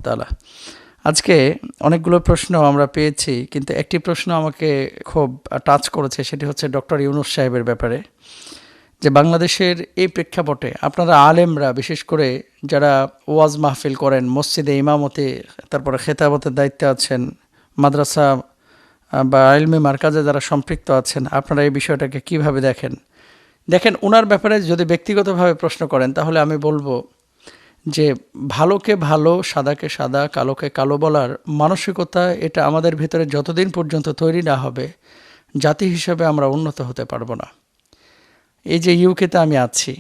তাআলা। আজকে অনেকগুলো প্রশ্ন আমরা পেয়েছি, কিন্তু একটি প্রশ্ন আমাকে খুব টাচ করেছে, সেটি হচ্ছে ডক্টর ইউনূস সাহেবের ব্যাপারে। যে বাংলাদেশের এই প্রেক্ষাপটে আপনারা আলেমরা, বিশেষ করে যারা ওয়াজ মাহফিল করেন, মসজিদে ইমামতি, তারপরে খেতাবতের দায়িত্বে আছেন, মাদ্রাসা বা ইলমি মারকাজে যারা সম্পৃক্ত আছেন, আপনারা এই বিষয়টাকে কিভাবে দেখেন? ওনার ব্যাপারে যদি ব্যক্তিগতভাবে প্রশ্ন করেন, তাহলে আমি বলবো যে ভালোকে ভালো, সাদাকে সাদা, কালোকে কালো বলার মানসিকতা, এটা আমাদের ভিতরে যতদিন পর্যন্ত তৈরি না হবে, জাতি হিসেবে আমরা উন্নত হতে পারবো না। এই যে ইউকেতে আমি আছি,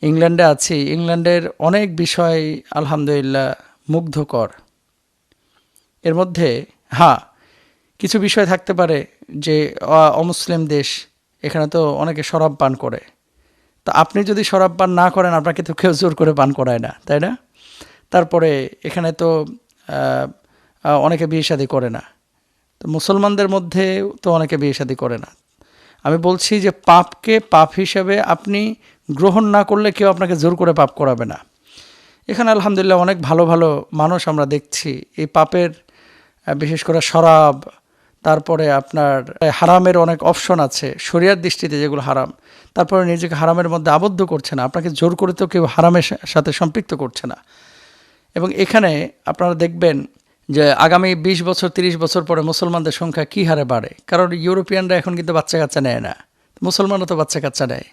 ইংল্যান্ডে আছি, ইংল্যান্ডের অনেক বিষয় আলহামদুলিল্লাহ মুগ্ধকর। এর মধ্যে কিছু বিষয় থাকতে পারে যে অমুসলিম দেশ, এখানে তো অনেকে শরাব পান করে। তো আপনি যদি শরাব পান না করেন, আপনাকে তো কেউ জোর করে পান করায় না, তাই না? তারপরে এখানে তো অনেকে বিয়ে শাদী করে না। তো মুসলমানদের মধ্যে তো অনেকে বিয়ে শাদী করে না। আমি বলছি যে পাপকে পাপ হিসাবে আপনি গ্রহণ না করলে কেউ আপনাকে জোর করে পাপ করাবে না। এখানে আলহামদুলিল্লাহ অনেক ভালো ভালো মানুষ আমরা দেখছি। এই পাপের, বিশেষ করে শরাব, তারপরে আপনার হারামের অনেক অপশন আছে শরিয়ার দৃষ্টিতে যেগুলো হারাম, তারপরে নিজেকে হারামের মধ্যে আবদ্ধ করছে না, আপনাকে জোর করে তো কেউ হারামের সাথে সম্পৃক্ত করছে না। এবং এখানে আপনারা দেখবেন যে আগামী 20 বছর 30 বছর পরে মুসলমানদের সংখ্যা কী হারে বাড়ে। কারণ ইউরোপিয়ানরা এখন কিন্তু বাচ্চা কাচ্চা নেয় না, মুসলমানরা তো বাচ্চা কাচ্চা নেয়।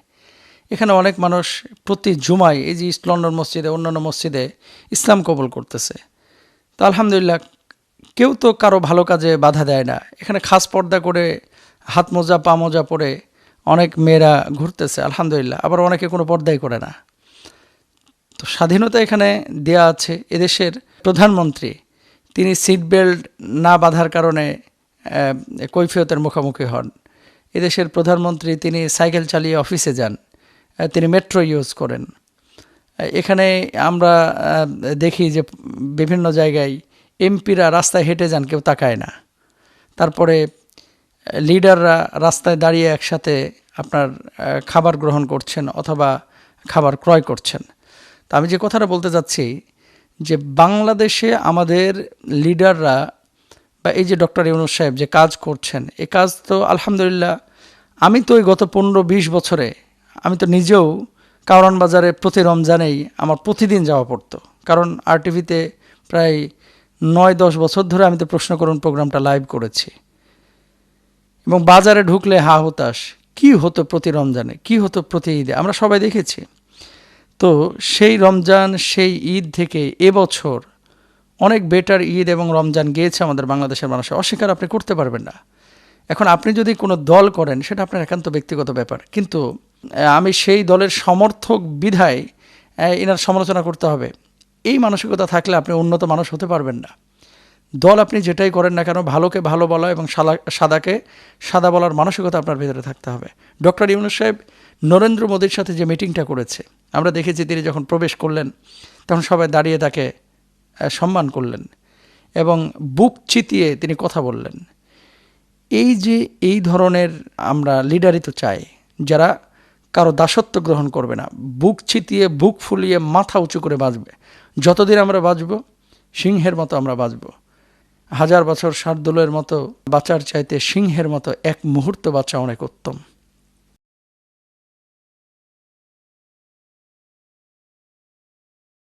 এখানে অনেক মানুষ প্রতি জুমায় এই যে ইস্ট লন্ডন মসজিদে, অন্যান্য মসজিদে ইসলাম কবুল করতেছে। তো আলহামদুলিল্লাহ, কেউ তো কারো ভালো কাজে বাধা দেয় না। এখানে খাস পর্দা করে, হাত মোজা পা মোজা পরে অনেক মেয়েরা ঘুরতেছে আলহামদুলিল্লাহ, আবার অনেকে কোনো পর্দাই করে না। তো স্বাধীনতা এখানে দেয়া আছে। এদেশের প্রধানমন্ত্রী, তিনি সিট বেল্ট না বাঁধার কারণে কৈফিয়তের মুখোমুখি হন। এদেশের প্রধানমন্ত্রী, তিনি সাইকেল চালিয়ে অফিসে যান, তিনি মেট্রো ইউজ করেন। এখানে আমরা দেখি যে বিভিন্ন জায়গায় এমপিরা রাস্তায় হেঁটে যান, কেউ তাকায় না। তারপরে লিডাররা রাস্তায় দাঁড়িয়ে একসাথে আপনার খাবার গ্রহণ করছেন অথবা খাবার ক্রয় করছেন। তো আমি যে কথাটা বলতে যাচ্ছি, যে বাংলাদেশে আমাদের লিডাররা বা এই যে ডক্টর ইউনূস সাহেব যে কাজ করছেন, এই কাজ তো আলহামদুলিল্লাহ, আমি তো ওই গত 15-20 বছরে আমি তো নিজেও কারওয়ান বাজারে প্রতি রমজানেই আমার প্রতিদিন যাওয়া পড়তো। কারণ আরটিভিতে প্রায় 9-10 বছর ধরে আমি তো প্রশ্ন করুন প্রোগ্রামটা লাইভ করেছি। এবং বাজারে ঢুকলে হা হতাশ, কী হতো প্রতি রমজানে, কী হতো প্রতি ঈদে, আমরা সবাই দেখেছি। তো সেই রমজান, সেই ঈদ থেকে এবছর অনেক বেটার ঈদ এবং রমজান গিয়েছে আমাদের বাংলাদেশের মানুষের, অস্বীকার আপনি করতে পারবেন না। এখন আপনি যদি কোনো দল করেন, সেটা আপনার একান্ত ব্যক্তিগত ব্যাপার, কিন্তু আমি সেই দলের সমর্থক বিধায় এনার সমালোচনা করতে হবে, এই মানসিকতা থাকলে আপনি উন্নত মানুষ হতে পারবেন না। দল আপনি যেটাই করেন না কেন, ভালোকে ভালো বলা এবং সাদাকে সাদা বলার মানসিকতা আপনার ভিতরে থাকতে হবে। ডক্টর ইউনূস সাহেব নরেন্দ্র মোদীর সাথে যে মিটিংটা করেছে, আমরা দেখেছি তিনি যখন প্রবেশ করলেন তখন সবাই দাঁড়িয়ে তাকে সম্মান করলেন এবং বুক চিতিয়ে তিনি কথা বললেন। এই যে এই ধরনের আমরা লিডারই তো চাই, যারা কারো দাসত্ব গ্রহণ করবে না, বুক চিতিয়ে, বুক ফুলিয়ে, মাথা উঁচু করে বাঁচবে। যতদিন আমরা বাঁচব, সিংহের মতো আমরা বাঁচব। 1000 বছর শার্দুলের মতো বাঁচার চাইতে সিংহের মতো এক মুহূর্ত বাঁচা অনেক উত্তম।